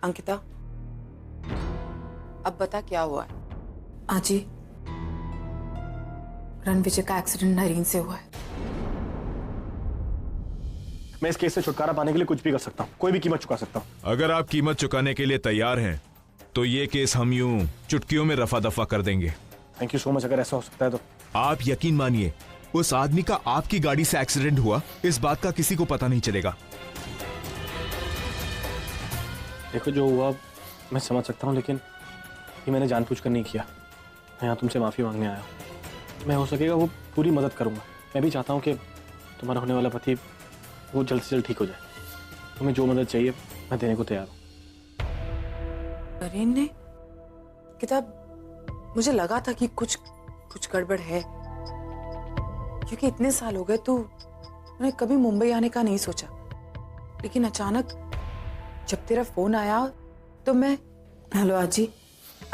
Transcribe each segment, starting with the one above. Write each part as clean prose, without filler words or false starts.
अंकिता, अब बता क्या हुआ है? आजी, रणविजय का एक्सीडेंट नरीन से हुआ है। मैं इस केस से छुटकारा पाने के लिए कुछ भी कर सकता हूँ, कोई भी कीमत चुका सकता हूँ। अगर आप कीमत चुकाने के लिए तैयार हैं तो ये केस हम यूं चुटकियों में रफा दफा कर देंगे। Thank you so much. अगर ऐसा हो सकता है तो आप यकीन मानिए, उस आदमी का आपकी गाड़ी से एक्सीडेंट हुआ, इस बात का किसी को पता नहीं चलेगा। देखो, जो हुआ मैं समझ सकता हूँ, लेकिन ये मैंने जानबूझकर नहीं किया। मैं यहाँ तुमसे माफी मांगने आया हूँ। मैं हो सकेगा वो पूरी मदद करूंगा। मैं भी चाहता हूँ कि तुम्हारा होने वाला पति वो जल्द से जल्द ठीक हो जाए। तुम्हें जो मदद चाहिए मैं देने को तैयार हूँ। नरीन ने किताब, मुझे लगा था कि कुछ गड़बड़ है, क्योंकि इतने साल हो गए तो मैंने कभी मुंबई आने का नहीं सोचा। लेकिन अचानक जब तेरा फोन आया तो मैं... हेलो आजी,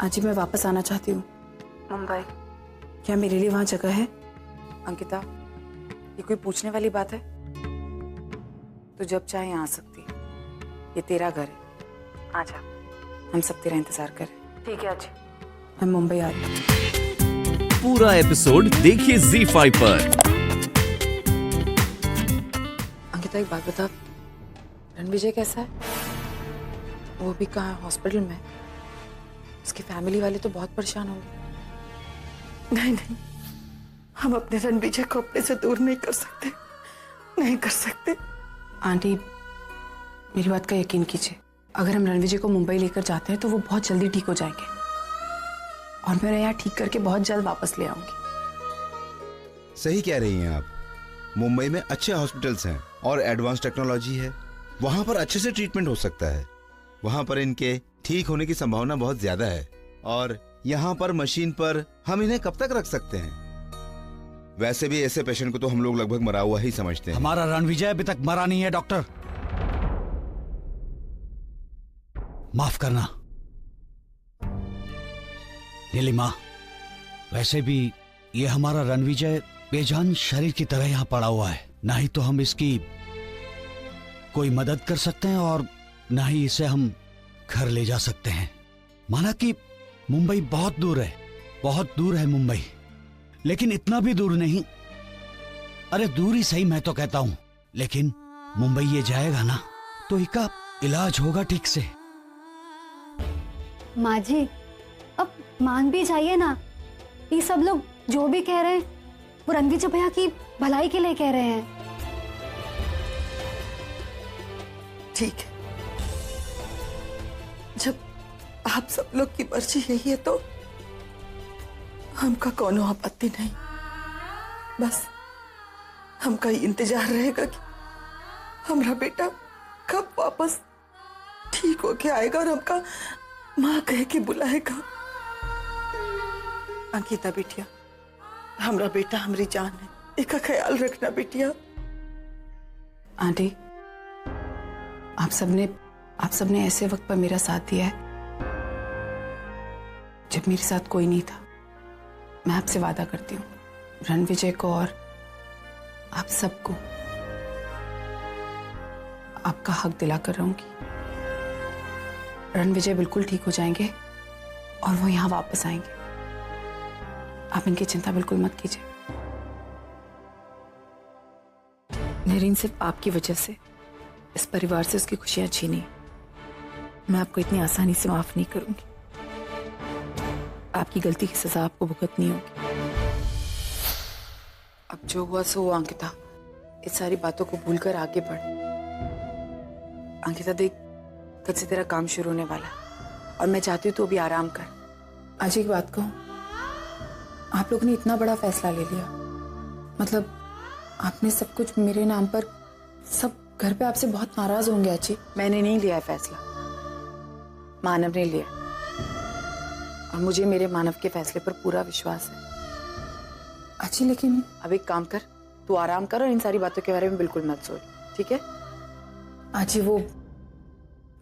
आजी मैं वापस आना चाहती हूँ मुंबई। क्या मेरे लिए वहां जगह है? अंकिता, ये कोई पूछने वाली बात है? तो जब चाहे आ सकती है, ये तेरा घर है। आजा, हम सब तेरा इंतजार करें। ठीक है आजी, मैं मुंबई आ रही हूँ। पूरा एपिसोड देखिए ZEE5 पर। अंकिता, एक बात बता, रणविजय कैसा है? वो भी कहाँ, हॉस्पिटल में? उसकी फैमिली वाले तो बहुत परेशान होंगे। नहीं नहीं, हम अपने रणविजय को अपने से दूर नहीं कर सकते, नहीं कर सकते। आंटी, मेरी बात का यकीन कीजिए, अगर हम रणविजय को मुंबई लेकर जाते हैं तो वो बहुत जल्दी ठीक हो जाएंगे और मैं यहाँ ठीक करके बहुत जल्द वापस ले आऊंगी। सही कह रही हैं आप। मुंबई में अच्छे हॉस्पिटल्स हैं और एडवांस टेक्नोलॉजी है। वहां पर अच्छे से ट्रीटमेंट हो सकता है। वहां पर इनके ठीक होने की संभावना बहुत ज्यादा है और यहाँ पर मशीन पर हम इन्हें कब तक रख सकते हैं? वैसे भी ऐसे पेशेंट को तो हम लोग लगभग मरा हुआ ही समझते हैं। हमारा रणविजय अभी तक मरा नहीं है डॉक्टर, माफ करना। नीलिमा, वैसे भी ये हमारा रणविजय बेजान शरीर की तरह यहाँ पड़ा हुआ है। ना ही तो हम इसकी कोई मदद कर सकते हैं और ना ही इसे हम घर ले जा सकते हैं। माना कि मुंबई बहुत दूर है, बहुत दूर है मुंबई, लेकिन इतना भी दूर नहीं। अरे दूर ही सही मैं तो कहता हूं, लेकिन मुंबई ये जाएगा ना तो इसका इलाज होगा ठीक से। माँ जी, अब मान भी जाइए ना, ये सब लोग जो भी कह रहे हैं वो रणविजय भैया की भलाई के लिए कह रहे हैं। ठीक है, जब आप सब लोग की मर्जी यही है तो हमका कोनो आपत्ति नहीं। बस हमका इंतजार रहेगा कि हमारा बेटा कब वापस ठीक होके आएगा और हमका माँ कह के बुलाएगा। अंकिता बेटिया, हमारा बेटा हमारी जान है, इसका ख्याल रखना बेटिया। आंटी, आप सबने ऐसे वक्त पर मेरा साथ दिया है जब मेरे साथ कोई नहीं था। मैं आपसे वादा करती हूँ, रणविजय को और आप सबको आपका हक दिलाकर रहूंगी। रणविजय बिल्कुल ठीक हो जाएंगे और वो यहाँ वापस आएंगे। आप इनकी चिंता बिल्कुल मत कीजिए। नरीन सिर्फ आपकी वजह से इस परिवार से उसकी खुशियां छीनी। मैं आपको इतनी आसानी से माफ नहीं करूंगी। आपकी गलती की सजा आपको भुगतनी होगी। अब जो हुआ सो हुआ अंकिता, इस सारी बातों को भूलकर आगे बढ़। अंकिता देख, कल से तेरा काम शुरू होने वाला है और मैं चाहती हूँ तू अभी आराम कर। आज एक बात कहूँ, आप लोगों ने इतना बड़ा फैसला ले लिया, मतलब आपने सब कुछ मेरे नाम पर, सब घर पे आपसे बहुत नाराज होंगे। अच्छी, मैंने नहीं लिया है फैसला, मानव ने लिया और मुझे मेरे मानव के फैसले पर पूरा विश्वास है। अच्छी, लेकिन अब एक काम कर, तू आराम कर और इन सारी बातों के बारे में बिल्कुल मत सोच, ठीक है? आजी, वो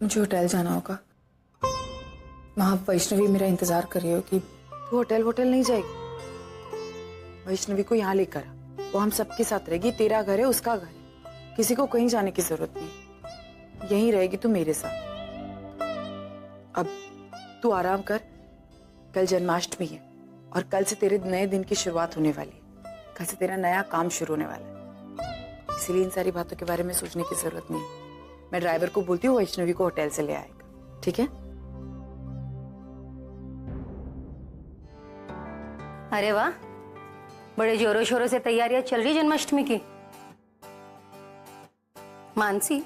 मुझे होटल जाना होगा। वहां वैष्णवी मेरा इंतजार कर रही होगी। तू होटल नहीं जाएगी, वैष्णवी को यहाँ लेकर आ। वो हम सबके साथ रहेगी। तेरा घर है, उसका घर है, किसी को कहीं जाने की जरूरत नहीं। यहीं रहेगी तू मेरे साथ। अब तू आराम कर, कल जन्माष्टमी है और कल से तेरे नए दिन की शुरुआत होने वाली है। कल से तेरा नया काम शुरू होने वाला है, इसीलिए इन सारी बातों के बारे में सोचने की जरूरत नहीं। मैं ड्राइवर को बोलती हूँ वैष्णवी को होटल से ले आएगा, ठीक है? अरे वाह, बड़े जोरों शोरों से तैयारियां चल रही जन्माष्टमी की। मानसी,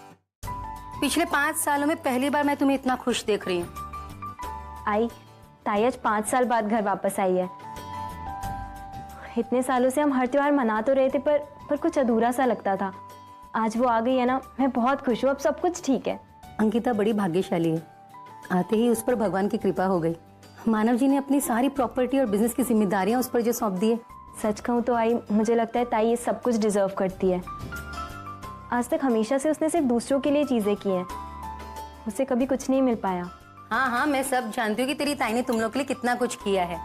पिछले 5 सालों में पहली बार मैं तुम्हें इतना खुश देख रही हूँ। आई, ताई आज 5 साल बाद घर वापस आई है। इतने सालों से हम हर त्योहार मना तो रहे थे पर कुछ अधूरा सा लगता था। आज वो आ गई है ना, मैं बहुत खुश हूँ। अब सब कुछ ठीक है। अंकिता बड़ी भाग्यशाली है, आते ही उस पर भगवान की कृपा हो गई। मानव जी ने अपनी सारी प्रॉपर्टी और बिजनेस की जिम्मेदारियां उस पर जो सौंप दी है। सच कहूँ तो आई, मुझे लगता है ताई ये सब कुछ डिजर्व करती है। आज तक हमेशा से उसने सिर्फ दूसरों के लिए चीजें की हैं, उसे कभी कुछ नहीं मिल पाया। हाँ हाँ, मैं सब जानती हूँ कि तेरी ताई ने तुम लोग के लिए कितना कुछ किया है।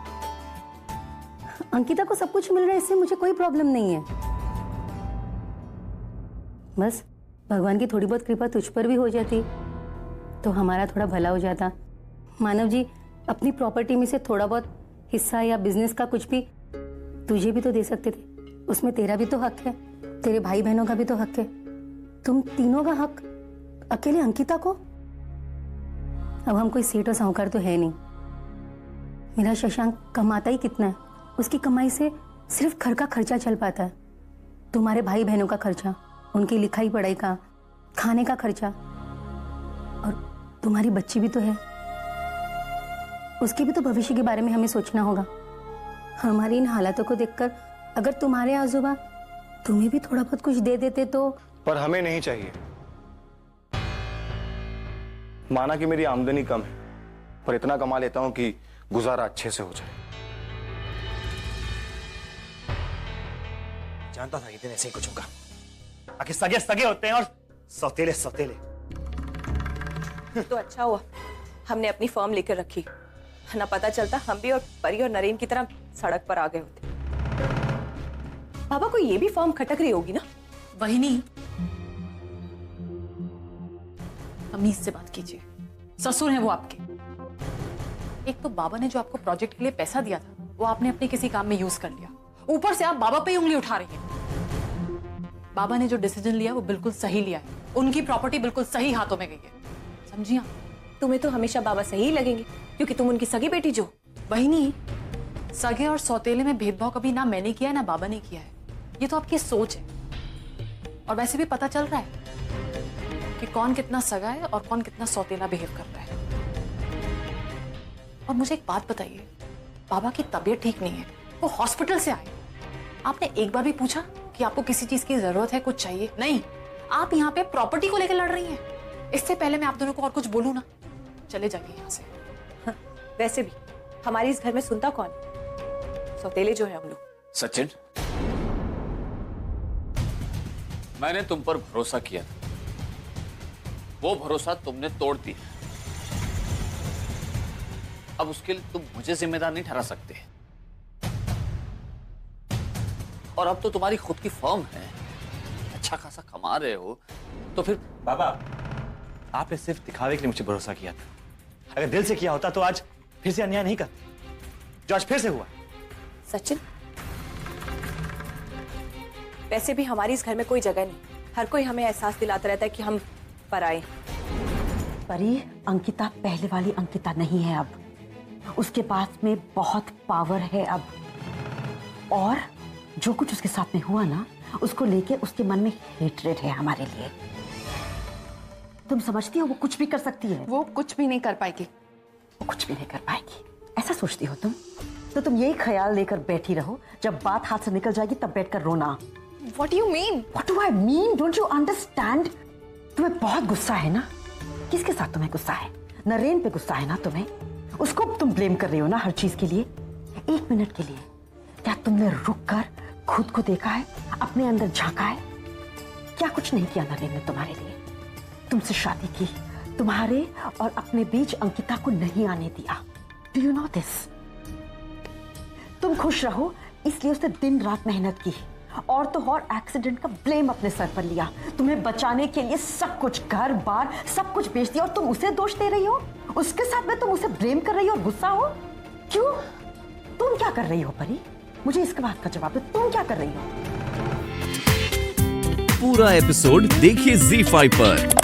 अंकिता को सब कुछ मिल रहा है, इससे मुझे कोई प्रॉब्लम नहीं है। बस भगवान की थोड़ी बहुत कृपा तुझ पर भी हो जाती तो हमारा थोड़ा भला हो जाता। मानव जी अपनी प्रॉपर्टी में से थोड़ा बहुत हिस्सा या बिजनेस का कुछ भी तुझे भी तो दे सकते थे, उसमें तेरा भी तो हक है, तेरे भाई बहनों का भी तो हक है। तुम तीनों का हक अकेले अंकिता को? अब हम कोई सेठ और साहूकार तो है नहीं। मेरा शशांक कमाता ही कितना है, उसकी कमाई से सिर्फ घर का खर्चा चल पाता है। तुम्हारे भाई बहनों का खर्चा, उनकी लिखाई पढ़ाई का, खाने का खर्चा, और तुम्हारी बच्ची भी तो है, उसके भी तो भविष्य के बारे में हमें सोचना होगा। हमारी इन हालातों को देखकर अगर तुम्हारे आजूबा तुम्हें भी थोड़ा बहुत कुछ दे देते तो। पर हमें नहीं चाहिए। माना कि मेरी आमदनी कम है, पर इतना कमा लेता हूं कि गुजारा अच्छे से हो जाए। जानता था कि दिन ऐसे ही कुछ होगा। आखिर सगे सगे होते हैं और सौतेले सौतेले। तो अच्छा हुआ हमने अपनी फॉर्म लेकर रखी, ना पता चलता हम भी और परी और नरेन की तरह सड़क पर आ गए होते। पापा को ये भी फॉर्म खटक रही होगी ना? वही नहीं, तमीज से बात कीजिए, ससुर हैं वो आपके। एक तो बाबा ने जो आपको प्रोजेक्ट के लिए पैसा दिया था वो आपने अपने किसी काम में यूज कर लिया, ऊपर से आप बाबा पे ही उंगली उठा रही हैं। बाबा ने जो डिसीजन लिया वो बिल्कुल सही लिया है, उनकी प्रॉपर्टी बिल्कुल सही हाथों में गई है, समझी आप? तुम्हें तो हमेशा बाबा सही ही लगेंगे क्योंकि तुम उनकी सगी बेटी जो। वही नहीं, सगे और सौतेले में भेदभाव कभी ना मैंने किया है ना बाबा ने किया है, ये तो आपकी सोच है। और वैसे भी पता चल रहा है कि कौन कितना सगा है और कौन कितना सौतेला बिहेव कर रहा है। और मुझे एक बात बताइए, बाबा की तबीयत ठीक नहीं है, वो हॉस्पिटल से आए, आपने एक बार भी पूछा कि आपको किसी चीज की जरूरत है, कुछ चाहिए? नहीं, आप यहाँ पे प्रॉपर्टी को लेकर लड़ रही हैं। इससे पहले मैं आप दोनों को और कुछ बोलूं ना, चले जाइए यहाँ से। हाँ, वैसे भी हमारे इस घर में सुनता कौन? सौतेले जो है हम लोग। सचिन, मैंने तुम पर भरोसा किया था, वो भरोसा तुमने तोड़ दिया। अब उसके लिए तुम मुझे जिम्मेदार नहीं ठहरा सकते। और अब तो तुम्हारी खुद की फर्म है, अच्छा खासा कमा रहे हो, तो फिर। बाबा, आपने सिर्फ दिखावे के लिए मुझे भरोसा किया था। अगर दिल से किया होता तो आज फिर से अन्याय नहीं करते, जो आज फिर से हुआ। सचिन, वैसे भी हमारी इस घर में कोई जगह नहीं, हर कोई हमें एहसास दिलाता रहता है कि हम पराए हैं। परी, अंकिता पहले वाली अंकिता नहीं है अब, उसके पास में बहुत पावर है अब। और जो कुछ उसके साथ में हुआ ना, उसको लेके उसके मन में हेट्रेड है हमारे लिए। तुम समझती हो वो कुछ भी कर सकती है? वो कुछ भी नहीं कर पाएगी। वो कुछ भी नहीं कर पाएगी, ऐसा सोचती हो तुम? तो तुम यही ख्याल लेकर बैठी रहो, जब बात हाथ से निकल जाएगी तब बैठकर रोना। What do you mean? What do I mean? Don't you understand? तुम्हें बहुत गुस्सा है ना? किसके साथ तुम्हें गुस्सा है? नरेन पे गुस्सा है ना तुम्हें? उसको तुम ब्लेम कर रही हो ना हर चीज के लिए। एक मिनट के लिए क्या तुमने रुक कर खुद को देखा है, अपने अंदर झांका है? क्या कुछ नहीं किया नरेन ने तुम्हारे लिए? तुमसे शादी की, तुम्हारे और अपने बीच अंकिता को नहीं आने दिया। Do you know this? तुम खुश रहो इसलिए उसने दिन रात मेहनत की, और तो और एक्सीडेंट का ब्लेम अपने सर पर लिया। तुम्हें बचाने के लिए सब कुछ, घर बार सब कुछ बेच दिया और तुम उसे दोष दे रही हो। उसके साथ में तुम उसे ब्लेम कर रही हो और गुस्सा हो। क्यों? तुम क्या कर रही हो परी? मुझे इसके बात का जवाब दो, तुम क्या कर रही हो? पूरा एपिसोड देखिए ZEE5 पर।